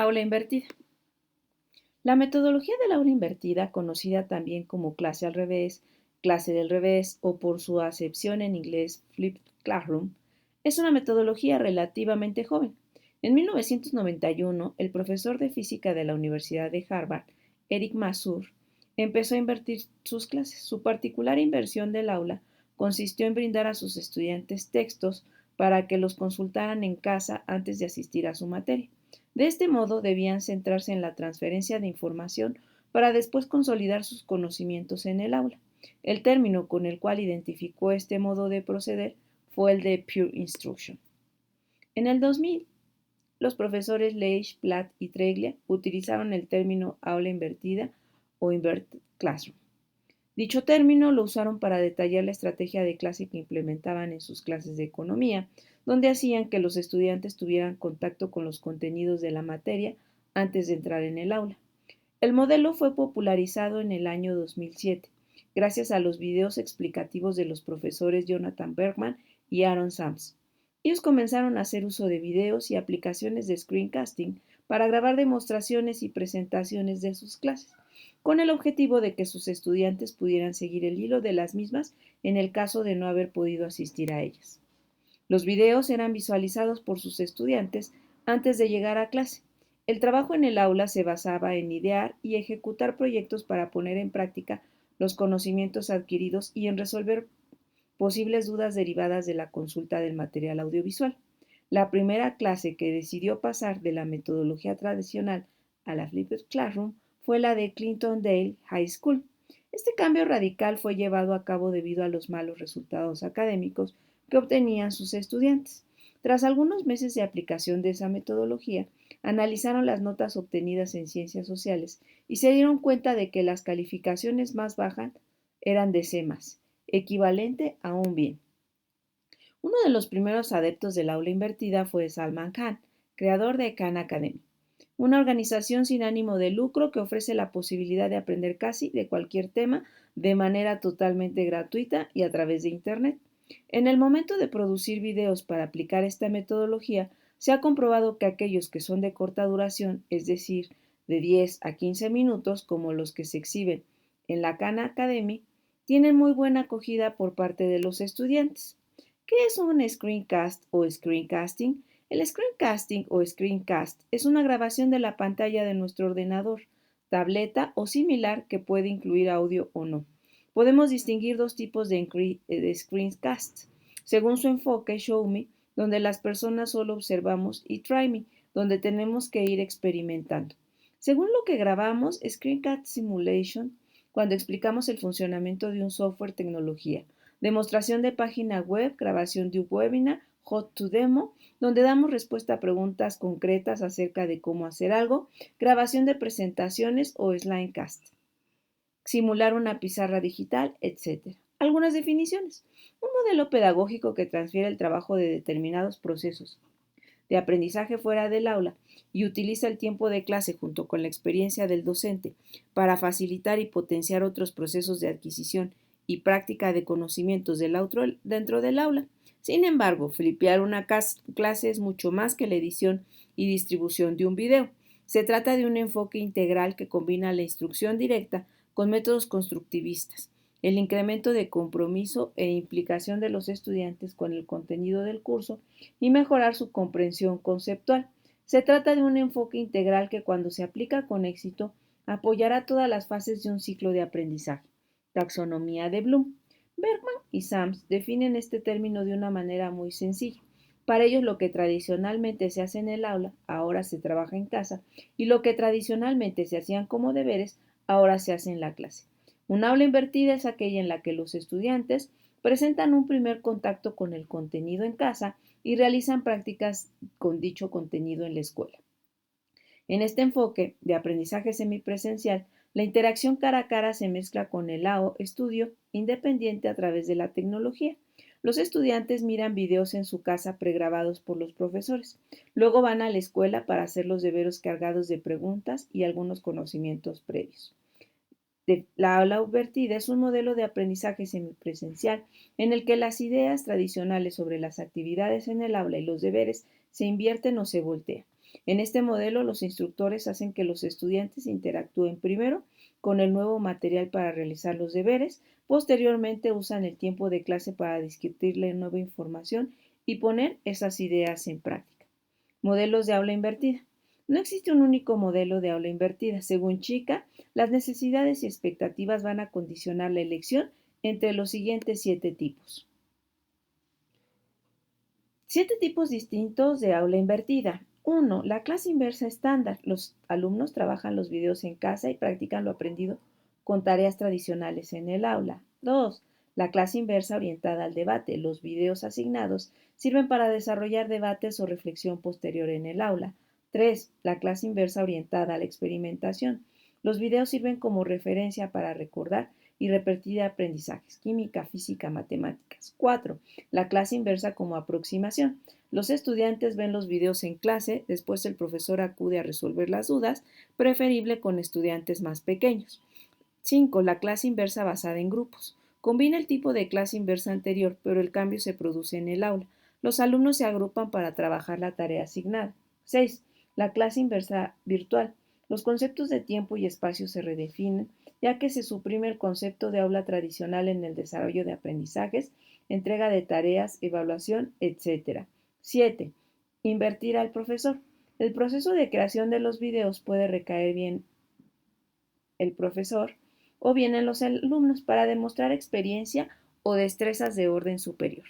Aula invertida. La metodología del aula invertida, conocida también como clase al revés, clase del revés o por su acepción en inglés Flipped Classroom, es una metodología relativamente joven. En 1991, el profesor de física de la Universidad de Harvard, Eric Mazur, empezó a invertir sus clases. Su particular inversión del aula consistió en brindar a sus estudiantes textos para que los consultaran en casa antes de asistir a su materia. De este modo, debían centrarse en la transferencia de información para después consolidar sus conocimientos en el aula. El término con el cual identificó este modo de proceder fue el de Pure Instruction. En el 2000, los profesores Leitch, Platt y Treglia utilizaron el término aula invertida o inverted classroom. Dicho término lo usaron para detallar la estrategia de clase que implementaban en sus clases de economía, donde hacían que los estudiantes tuvieran contacto con los contenidos de la materia antes de entrar en el aula. El modelo fue popularizado en el año 2007, gracias a los videos explicativos de los profesores Jonathan Bergman y Aaron Sams. Ellos comenzaron a hacer uso de videos y aplicaciones de screencasting para grabar demostraciones y presentaciones de sus clases, con el objetivo de que sus estudiantes pudieran seguir el hilo de las mismas en el caso de no haber podido asistir a ellas. Los videos eran visualizados por sus estudiantes antes de llegar a clase. El trabajo en el aula se basaba en idear y ejecutar proyectos para poner en práctica los conocimientos adquiridos y en resolver posibles dudas derivadas de la consulta del material audiovisual. La primera clase que decidió pasar de la metodología tradicional a la Flipped Classroom fue la de Clintondale High School. Este cambio radical fue llevado a cabo debido a los malos resultados académicos que obtenían sus estudiantes. Tras algunos meses de aplicación de esa metodología, analizaron las notas obtenidas en ciencias sociales y se dieron cuenta de que las calificaciones más bajas eran de C+, equivalente a un bien. Uno de los primeros adeptos del aula invertida fue Salman Khan, creador de Khan Academy, una organización sin ánimo de lucro que ofrece la posibilidad de aprender casi de cualquier tema de manera totalmente gratuita y a través de Internet. En el momento de producir videos para aplicar esta metodología, se ha comprobado que aquellos que son de corta duración, es decir, de 10 a 15 minutos, como los que se exhiben en la Khan Academy, tienen muy buena acogida por parte de los estudiantes. ¿Qué es un screencast o screencasting? El screencasting o screencast es una grabación de la pantalla de nuestro ordenador, tableta o similar que puede incluir audio o no. Podemos distinguir dos tipos de screencasts, según su enfoque: Show Me, donde las personas solo observamos, y Try Me, donde tenemos que ir experimentando. Según lo que grabamos, Screencast Simulation, cuando explicamos el funcionamiento de un software, tecnología, demostración de página web, grabación de un webinar, Hot to Demo, donde damos respuesta a preguntas concretas acerca de cómo hacer algo, grabación de presentaciones o Slidecast, simular una pizarra digital, etc. Algunas definiciones. Un modelo pedagógico que transfiere el trabajo de determinados procesos de aprendizaje fuera del aula y utiliza el tiempo de clase junto con la experiencia del docente para facilitar y potenciar otros procesos de adquisición y práctica de conocimientos dentro del aula. Sin embargo, flipear una clase es mucho más que la edición y distribución de un video. Se trata de un enfoque integral que combina la instrucción directa con métodos constructivistas, el incremento de compromiso e implicación de los estudiantes con el contenido del curso y mejorar su comprensión conceptual. Se trata de un enfoque integral que, cuando se aplica con éxito, apoyará todas las fases de un ciclo de aprendizaje. Taxonomía de Bloom. Bergman y Sams definen este término de una manera muy sencilla. Para ellos, lo que tradicionalmente se hace en el aula, ahora se trabaja en casa, y lo que tradicionalmente se hacían como deberes, ahora se hace en la clase. Un aula invertida es aquella en la que los estudiantes presentan un primer contacto con el contenido en casa y realizan prácticas con dicho contenido en la escuela. En este enfoque de aprendizaje semipresencial, la interacción cara a cara se mezcla con el estudio independiente a través de la tecnología. Los estudiantes miran videos en su casa pregrabados por los profesores. Luego van a la escuela para hacer los deberes cargados de preguntas y algunos conocimientos previos. La aula invertida es un modelo de aprendizaje semipresencial en el que las ideas tradicionales sobre las actividades en el aula y los deberes se invierten o se voltean. En este modelo, los instructores hacen que los estudiantes interactúen primero con el nuevo material para realizar los deberes, posteriormente usan el tiempo de clase para discutir la nueva información y poner esas ideas en práctica. Modelos de aula invertida. No existe un único modelo de aula invertida. Según Chica, las necesidades y expectativas van a condicionar la elección entre los siguientes 7 tipos. 7 tipos distintos de aula invertida. 1. La clase inversa estándar. Los alumnos trabajan los videos en casa y practican lo aprendido con tareas tradicionales en el aula. 2. La clase inversa orientada al debate. Los videos asignados sirven para desarrollar debates o reflexión posterior en el aula. 3. La clase inversa orientada a la experimentación. Los videos sirven como referencia para recordar y repetir aprendizajes, química, física, matemáticas. 4. La clase inversa como aproximación. Los estudiantes ven los videos en clase, después el profesor acude a resolver las dudas, preferible con estudiantes más pequeños. 5. La clase inversa basada en grupos. Combina el tipo de clase inversa anterior, pero el cambio se produce en el aula. Los alumnos se agrupan para trabajar la tarea asignada. 6. La clase inversa virtual. Los conceptos de tiempo y espacio se redefinen, ya que se suprime el concepto de aula tradicional en el desarrollo de aprendizajes, entrega de tareas, evaluación, etc. 7. Invertir al profesor. El proceso de creación de los videos puede recaer bien el profesor o bien en los alumnos para demostrar experiencia o destrezas de orden superior.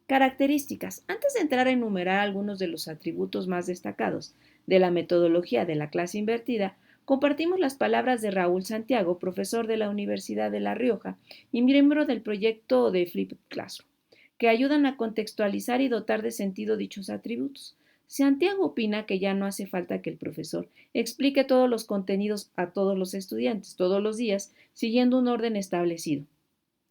Características. Antes de entrar a enumerar algunos de los atributos más destacados de la metodología de la clase invertida, compartimos las palabras de Raúl Santiago, profesor de la Universidad de La Rioja y miembro del proyecto de Flipped Classroom, que ayudan a contextualizar y dotar de sentido dichos atributos. Santiago opina que ya no hace falta que el profesor explique todos los contenidos a todos los estudiantes todos los días, siguiendo un orden establecido.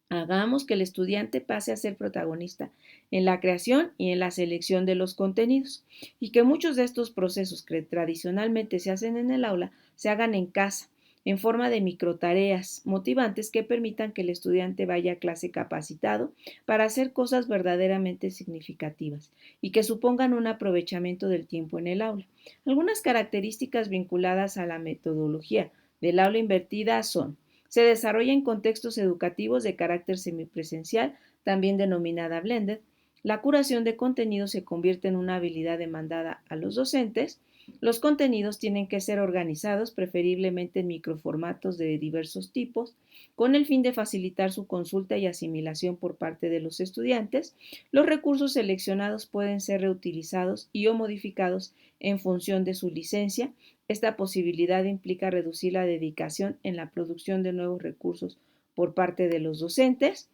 Hagamos que el estudiante pase a ser protagonista en la creación y en la selección de los contenidos, y que muchos de estos procesos que tradicionalmente se hacen en el aula se hagan en casa, en forma de microtareas motivantes que permitan que el estudiante vaya a clase capacitado para hacer cosas verdaderamente significativas y que supongan un aprovechamiento del tiempo en el aula. Algunas características vinculadas a la metodología del aula invertida son: se desarrolla en contextos educativos de carácter semipresencial, también denominada blended. La curación de contenidos se convierte en una habilidad demandada a los docentes. Los contenidos tienen que ser organizados, preferiblemente en microformatos de diversos tipos, con el fin de facilitar su consulta y asimilación por parte de los estudiantes. Los recursos seleccionados pueden ser reutilizados y o modificados en función de su licencia. Esta posibilidad implica reducir la dedicación en la producción de nuevos recursos por parte de los docentes.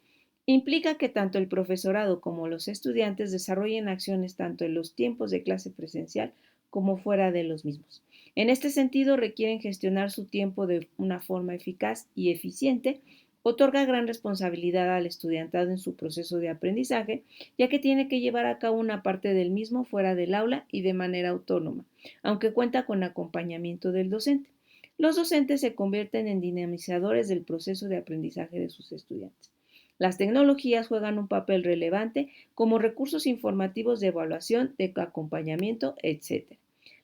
Implica que tanto el profesorado como los estudiantes desarrollen acciones tanto en los tiempos de clase presencial como fuera de los mismos. En este sentido, requieren gestionar su tiempo de una forma eficaz y eficiente. Otorga gran responsabilidad al estudiantado en su proceso de aprendizaje, ya que tiene que llevar a cabo una parte del mismo fuera del aula y de manera autónoma, aunque cuenta con acompañamiento del docente. Los docentes se convierten en dinamizadores del proceso de aprendizaje de sus estudiantes. Las tecnologías juegan un papel relevante como recursos informativos de evaluación, de acompañamiento, etc.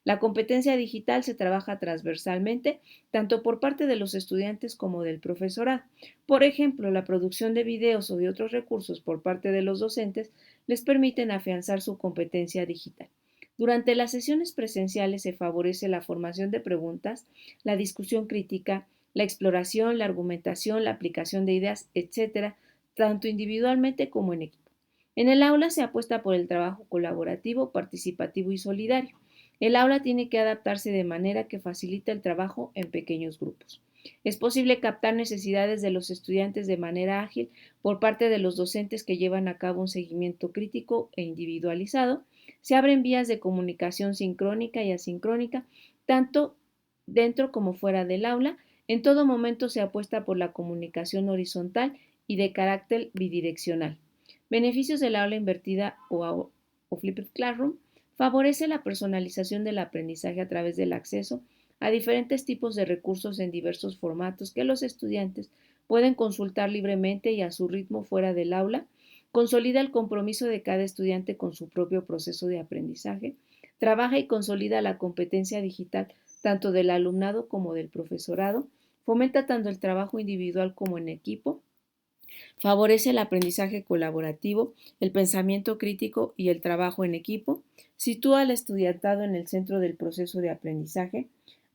La competencia digital se trabaja transversalmente, tanto por parte de los estudiantes como del profesorado. Por ejemplo, la producción de videos o de otros recursos por parte de los docentes les permiten afianzar su competencia digital. Durante las sesiones presenciales se favorece la formación de preguntas, la discusión crítica, la exploración, la argumentación, la aplicación de ideas, etc., tanto individualmente como en equipo. En el aula se apuesta por el trabajo colaborativo, participativo y solidario. El aula tiene que adaptarse de manera que facilite el trabajo en pequeños grupos. Es posible captar necesidades de los estudiantes de manera ágil por parte de los docentes que llevan a cabo un seguimiento crítico e individualizado. Se abren vías de comunicación sincrónica y asincrónica, tanto dentro como fuera del aula. En todo momento se apuesta por la comunicación horizontal y de carácter bidireccional. Beneficios del aula invertida o Flipped Classroom. Favorece la personalización del aprendizaje a través del acceso a diferentes tipos de recursos en diversos formatos que los estudiantes pueden consultar libremente y a su ritmo fuera del aula. Consolida el compromiso de cada estudiante con su propio proceso de aprendizaje. Trabaja y consolida la competencia digital tanto del alumnado como del profesorado, fomenta tanto el trabajo individual como en equipo, favorece el aprendizaje colaborativo, el pensamiento crítico y el trabajo en equipo, sitúa al estudiantado en el centro del proceso de aprendizaje,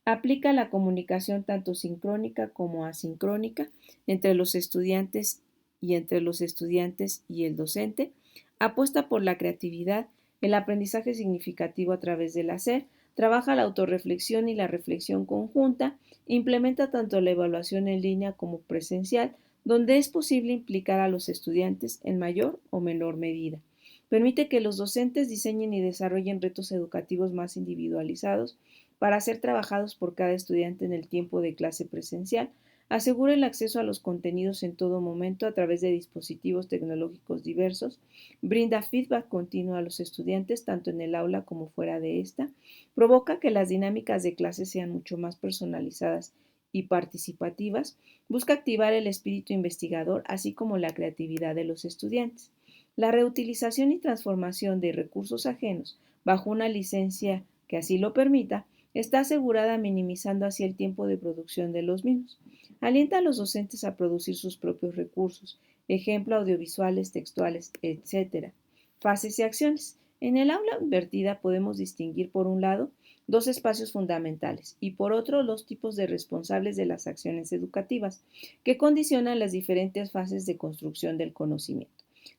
aplica la comunicación tanto sincrónica como asincrónica entre los estudiantes y el docente, apuesta por la creatividad, el aprendizaje significativo a través del hacer, trabaja la autorreflexión y la reflexión conjunta, implementa tanto la evaluación en línea como presencial, donde es posible implicar a los estudiantes en mayor o menor medida. Permite que los docentes diseñen y desarrollen retos educativos más individualizados para ser trabajados por cada estudiante en el tiempo de clase presencial, asegura el acceso a los contenidos en todo momento a través de dispositivos tecnológicos diversos, brinda feedback continuo a los estudiantes tanto en el aula como fuera de esta, provoca que las dinámicas de clase sean mucho más personalizadas y participativas, busca activar el espíritu investigador así como la creatividad de los estudiantes. La reutilización y transformación de recursos ajenos bajo una licencia que así lo permita está asegurada minimizando así el tiempo de producción de los mismos. Alienta a los docentes a producir sus propios recursos, ejemplo audiovisuales, textuales, etc. Fases y acciones. En el aula invertida podemos distinguir por un lado dos espacios fundamentales y por otro los tipos de responsables de las acciones educativas que condicionan las diferentes fases de construcción del conocimiento.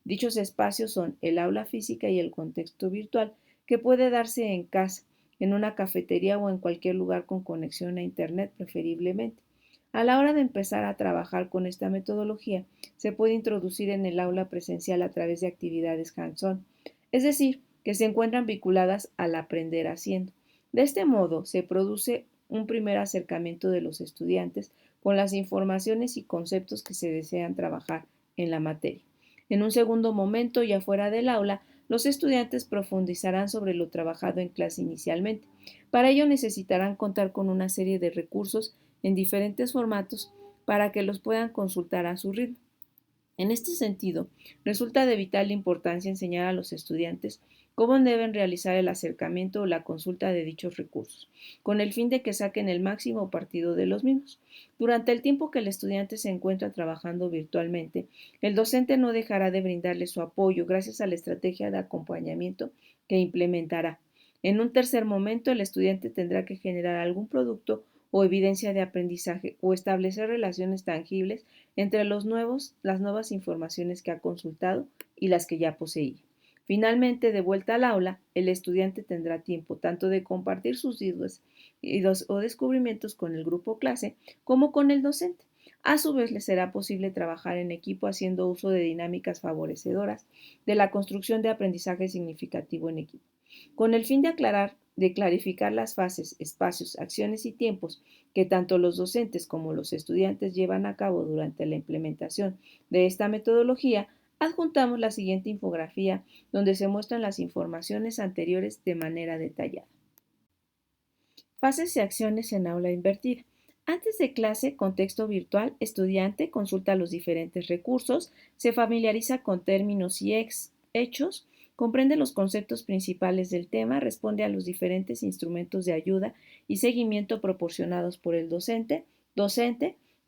Dichos espacios son el aula física y el contexto virtual, que puede darse en casa, en una cafetería o en cualquier lugar con conexión a Internet preferiblemente. A la hora de empezar a trabajar con esta metodología, se puede introducir en el aula presencial a través de actividades hands-on, es decir, que se encuentran vinculadas al aprender haciendo. De este modo, se produce un primer acercamiento de los estudiantes con las informaciones y conceptos que se desean trabajar en la materia. En un segundo momento, ya fuera del aula, los estudiantes profundizarán sobre lo trabajado en clase inicialmente. Para ello necesitarán contar con una serie de recursos en diferentes formatos para que los puedan consultar a su ritmo. En este sentido, resulta de vital importancia enseñar a los estudiantes cómo deben realizar el acercamiento o la consulta de dichos recursos, con el fin de que saquen el máximo partido de los mismos. Durante el tiempo que el estudiante se encuentra trabajando virtualmente, el docente no dejará de brindarle su apoyo gracias a la estrategia de acompañamiento que implementará. En un tercer momento, el estudiante tendrá que generar algún producto o evidencia de aprendizaje o establecer relaciones tangibles entre las nuevas informaciones que ha consultado y las que ya poseía. Finalmente, de vuelta al aula, el estudiante tendrá tiempo tanto de compartir sus dudas o descubrimientos con el grupo clase como con el docente. A su vez, le será posible trabajar en equipo haciendo uso de dinámicas favorecedoras de la construcción de aprendizaje significativo en equipo. Con el fin de clarificar las fases, espacios, acciones y tiempos que tanto los docentes como los estudiantes llevan a cabo durante la implementación de esta metodología, adjuntamos la siguiente infografía donde se muestran las informaciones anteriores de manera detallada. Fases y acciones en aula invertida. Antes de clase, contexto virtual, estudiante consulta los diferentes recursos, se familiariza con términos y hechos, comprende los conceptos principales del tema, responde a los diferentes instrumentos de ayuda y seguimiento proporcionados por el docente,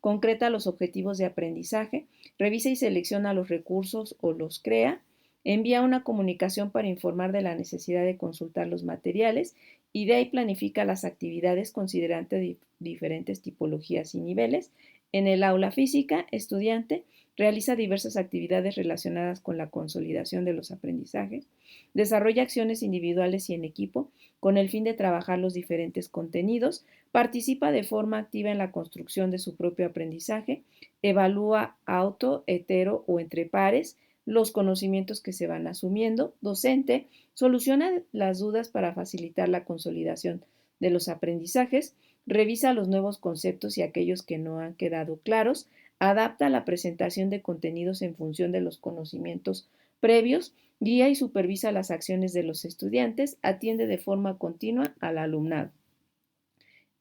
concreta los objetivos de aprendizaje, revisa y selecciona los recursos o los crea, envía una comunicación para informar de la necesidad de consultar los materiales y de ahí planifica las actividades considerando diferentes tipologías y niveles. En el aula física, estudiante realiza diversas actividades relacionadas con la consolidación de los aprendizajes, desarrolla acciones individuales y en equipo con el fin de trabajar los diferentes contenidos, participa de forma activa en la construcción de su propio aprendizaje, evalúa auto, hetero o entre pares, los conocimientos que se van asumiendo, docente, soluciona las dudas para facilitar la consolidación de los aprendizajes, revisa los nuevos conceptos y aquellos que no han quedado claros, adapta la presentación de contenidos en función de los conocimientos previos, guía y supervisa las acciones de los estudiantes, atiende de forma continua al alumnado.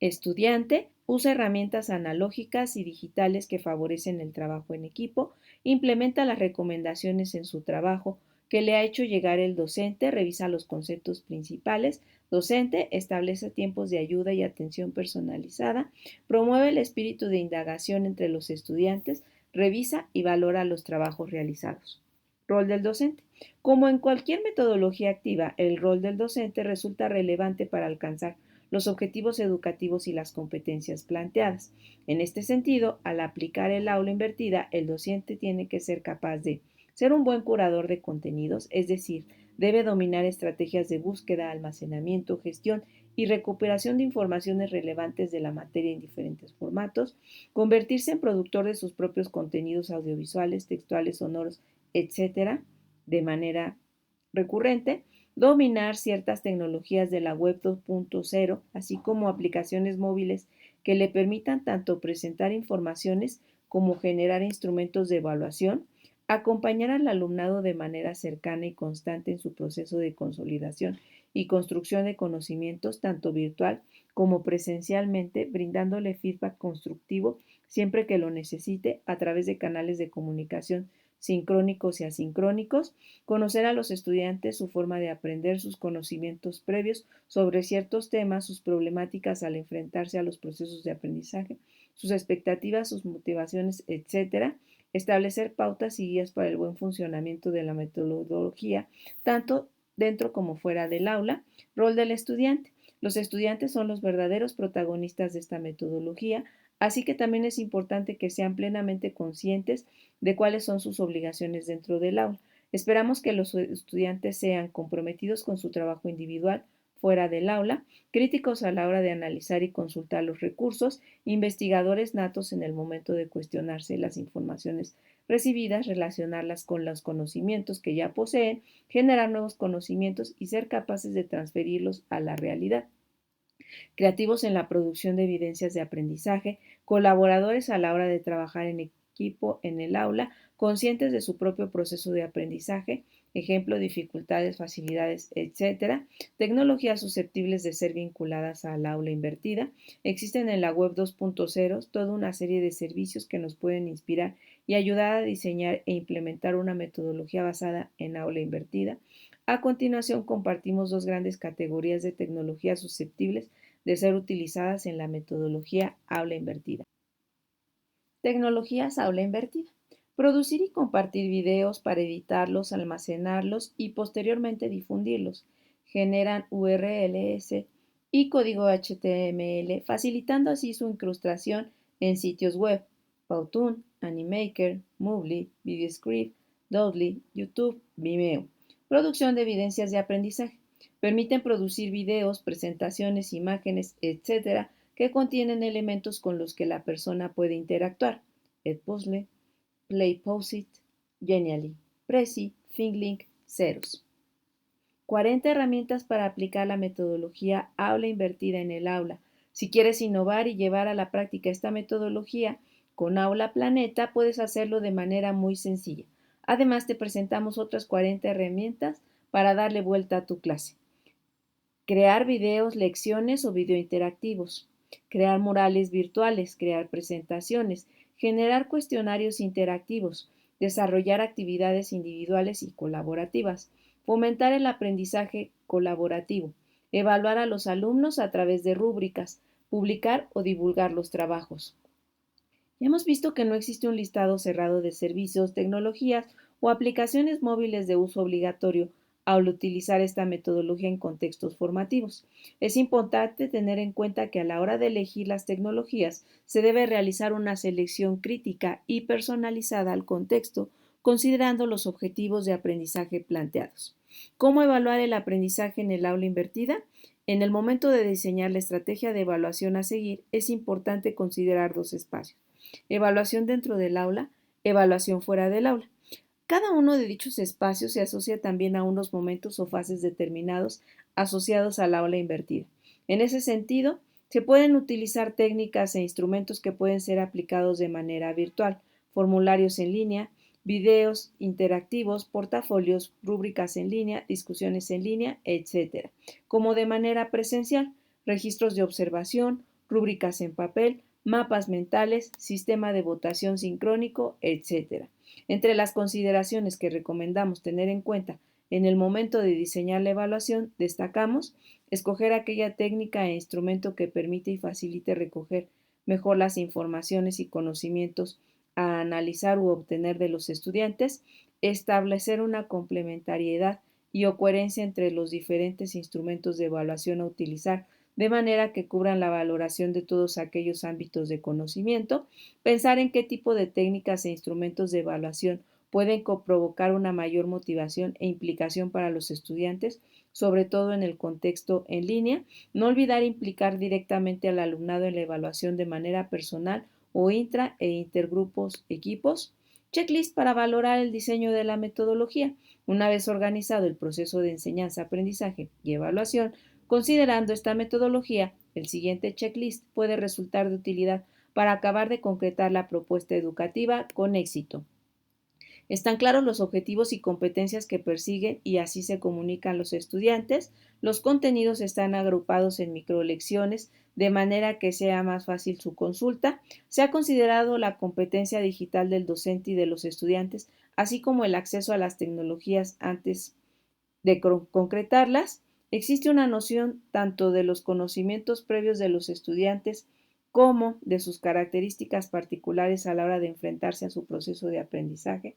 Estudiante, usa herramientas analógicas y digitales que favorecen el trabajo en equipo, implementa las recomendaciones en su trabajo que le ha hecho llegar el docente, revisa los conceptos principales. Docente establece tiempos de ayuda y atención personalizada, promueve el espíritu de indagación entre los estudiantes, revisa y valora los trabajos realizados. Rol del docente. Como en cualquier metodología activa, el rol del docente resulta relevante para alcanzar los objetivos educativos y las competencias planteadas. En este sentido, al aplicar el aula invertida, el docente tiene que ser capaz de ser un buen curador de contenidos, es decir, debe dominar estrategias de búsqueda, almacenamiento, gestión y recuperación de informaciones relevantes de la materia en diferentes formatos, convertirse en productor de sus propios contenidos audiovisuales, textuales, sonoros, etcétera, de manera recurrente, dominar ciertas tecnologías de la web 2.0, así como aplicaciones móviles que le permitan tanto presentar informaciones como generar instrumentos de evaluación, acompañar al alumnado de manera cercana y constante en su proceso de consolidación y construcción de conocimientos, tanto virtual como presencialmente, brindándole feedback constructivo siempre que lo necesite a través de canales de comunicación sincrónicos y asincrónicos, conocer a los estudiantes, su forma de aprender, sus conocimientos previos sobre ciertos temas, sus problemáticas al enfrentarse a los procesos de aprendizaje, sus expectativas, sus motivaciones, etcétera. Establecer pautas y guías para el buen funcionamiento de la metodología, tanto dentro como fuera del aula. Rol del estudiante. Los estudiantes son los verdaderos protagonistas de esta metodología, así que también es importante que sean plenamente conscientes de cuáles son sus obligaciones dentro del aula. Esperamos que los estudiantes sean comprometidos con su trabajo individual fuera del aula, críticos a la hora de analizar y consultar los recursos, investigadores natos en el momento de cuestionarse las informaciones recibidas, relacionarlas con los conocimientos que ya poseen, generar nuevos conocimientos y ser capaces de transferirlos a la realidad. Creativos en la producción de evidencias de aprendizaje, colaboradores a la hora de trabajar en equipo en el aula, conscientes de su propio proceso de aprendizaje, ejemplo, dificultades, facilidades, etcétera, tecnologías susceptibles de ser vinculadas al aula invertida. Existen en la web 2.0 toda una serie de servicios que nos pueden inspirar y ayudar a diseñar e implementar una metodología basada en aula invertida. A continuación, compartimos dos grandes categorías de tecnologías susceptibles de ser utilizadas en la metodología aula invertida. Tecnologías aula invertida. Producir y compartir videos para editarlos, almacenarlos y posteriormente difundirlos. Generan URLs y código HTML, facilitando así su incrustación en sitios web. Powtoon, Animaker, Movely, VideoScript, Dodly, YouTube, Vimeo. Producción de evidencias de aprendizaje. Permiten producir videos, presentaciones, imágenes, etcétera, que contienen elementos con los que la persona puede interactuar. Edpuzzle, PlayPosit, Genially, Prezi, ThinkLink, Xerox. 40 herramientas para aplicar la metodología aula invertida en el aula. Si quieres innovar y llevar a la práctica esta metodología con Aula Planeta, puedes hacerlo de manera muy sencilla. Además, te presentamos otras 40 herramientas para darle vuelta a tu clase. Crear videos, lecciones o video interactivos. Crear murales virtuales, crear presentaciones, generar cuestionarios interactivos, desarrollar actividades individuales y colaborativas, fomentar el aprendizaje colaborativo, evaluar a los alumnos a través de rúbricas, publicar o divulgar los trabajos. Ya hemos visto que no existe un listado cerrado de servicios, tecnologías o aplicaciones móviles de uso obligatorio al utilizar esta metodología en contextos formativos. Es importante tener en cuenta que a la hora de elegir las tecnologías se debe realizar una selección crítica y personalizada al contexto, considerando los objetivos de aprendizaje planteados. ¿Cómo evaluar el aprendizaje en el aula invertida? En el momento de diseñar la estrategia de evaluación a seguir, es importante considerar dos espacios: evaluación dentro del aula, evaluación fuera del aula. Cada uno de dichos espacios se asocia también a unos momentos o fases determinados asociados al aula invertida. En ese sentido, se pueden utilizar técnicas e instrumentos que pueden ser aplicados de manera virtual, formularios en línea, videos interactivos, portafolios, rúbricas en línea, discusiones en línea, etc., como de manera presencial, registros de observación, rúbricas en papel, mapas mentales, sistema de votación sincrónico, etc. Entre las consideraciones que recomendamos tener en cuenta en el momento de diseñar la evaluación, destacamos escoger aquella técnica e instrumento que permite y facilite recoger mejor las informaciones y conocimientos a analizar u obtener de los estudiantes, establecer una complementariedad y o coherencia entre los diferentes instrumentos de evaluación a utilizar, de manera que cubran la valoración de todos aquellos ámbitos de conocimiento, pensar en qué tipo de técnicas e instrumentos de evaluación pueden provocar una mayor motivación e implicación para los estudiantes, sobre todo en el contexto en línea, no olvidar implicar directamente al alumnado en la evaluación de manera personal o intra e intergrupos equipos. Checklist para valorar el diseño de la metodología. Una vez organizado el proceso de enseñanza, aprendizaje y evaluación, considerando esta metodología, el siguiente checklist puede resultar de utilidad para acabar de concretar la propuesta educativa con éxito. Están claros los objetivos y competencias que persiguen y así se comunican los estudiantes. Los contenidos están agrupados en microlecciones de manera que sea más fácil su consulta. Se ha considerado la competencia digital del docente y de los estudiantes, así como el acceso a las tecnologías antes de concretarlas. Existe una noción tanto de los conocimientos previos de los estudiantes como de sus características particulares a la hora de enfrentarse a su proceso de aprendizaje.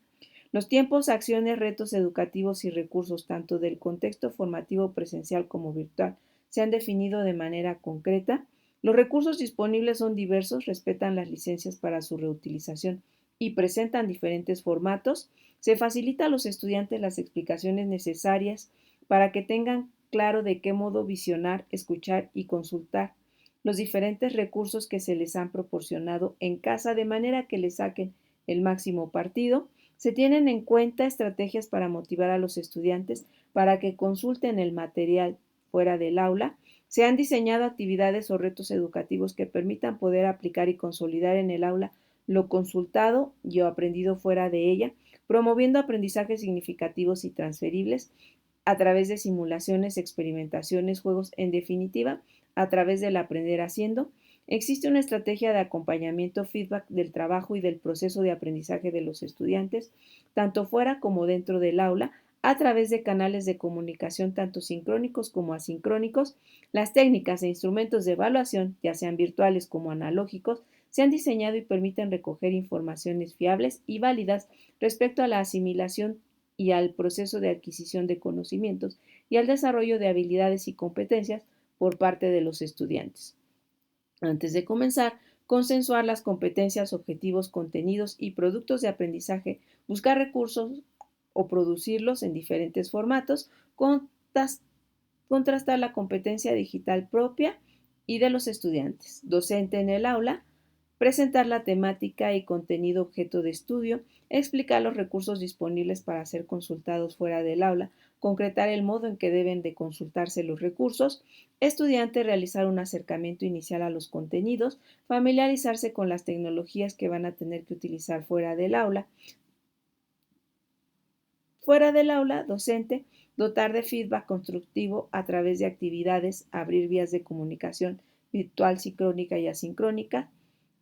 Los tiempos, acciones, retos educativos y recursos, tanto del contexto formativo presencial como virtual, se han definido de manera concreta. Los recursos disponibles son diversos, respetan las licencias para su reutilización y presentan diferentes formatos. Se facilita a los estudiantes las explicaciones necesarias para que tengan claro de qué modo visionar, escuchar y consultar los diferentes recursos que se les han proporcionado en casa de manera que les saquen el máximo partido. Se tienen en cuenta estrategias para motivar a los estudiantes para que consulten el material fuera del aula. Se han diseñado actividades o retos educativos que permitan poder aplicar y consolidar en el aula lo consultado y o aprendido fuera de ella, promoviendo aprendizajes significativos y transferibles a través de simulaciones, experimentaciones, juegos, en definitiva, a través del aprender haciendo. Existe una estrategia de acompañamiento, feedback del trabajo y del proceso de aprendizaje de los estudiantes, tanto fuera como dentro del aula, a través de canales de comunicación tanto sincrónicos como asincrónicos. Las técnicas e instrumentos de evaluación, ya sean virtuales como analógicos, se han diseñado y permiten recoger informaciones fiables y válidas respecto a la asimilación y al proceso de adquisición de conocimientos y al desarrollo de habilidades y competencias por parte de los estudiantes. Antes de comenzar, consensuar las competencias, objetivos, contenidos y productos de aprendizaje, buscar recursos o producirlos en diferentes formatos, contrastar la competencia digital propia y de los estudiantes, docente en el aula, presentar la temática y contenido objeto de estudio, explicar los recursos disponibles para ser consultados fuera del aula, concretar el modo en que deben de consultarse los recursos, estudiante realizar un acercamiento inicial a los contenidos, familiarizarse con las tecnologías que van a tener que utilizar fuera del aula, docente, dotar de feedback constructivo a través de actividades, abrir vías de comunicación virtual, sincrónica y asincrónica.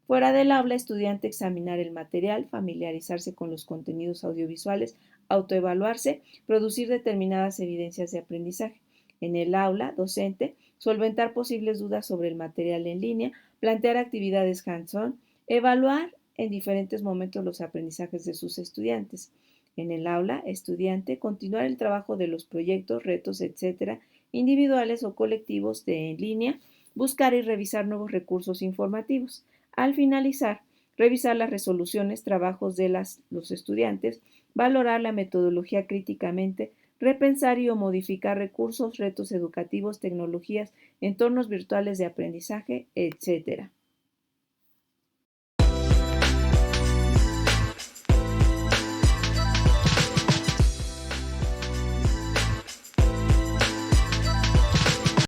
Fuera del aula, estudiante, examinar el material, familiarizarse con los contenidos audiovisuales, autoevaluarse, producir determinadas evidencias de aprendizaje. En el aula, docente, solventar posibles dudas sobre el material en línea, plantear actividades hands-on, evaluar en diferentes momentos los aprendizajes de sus estudiantes. En el aula, estudiante, continuar el trabajo de los proyectos, retos, etc., individuales o colectivos de en línea, buscar y revisar nuevos recursos informativos. Al finalizar, revisar las resoluciones, trabajos de los estudiantes, valorar la metodología críticamente, repensar y o modificar recursos, retos educativos, tecnologías, entornos virtuales de aprendizaje, etc.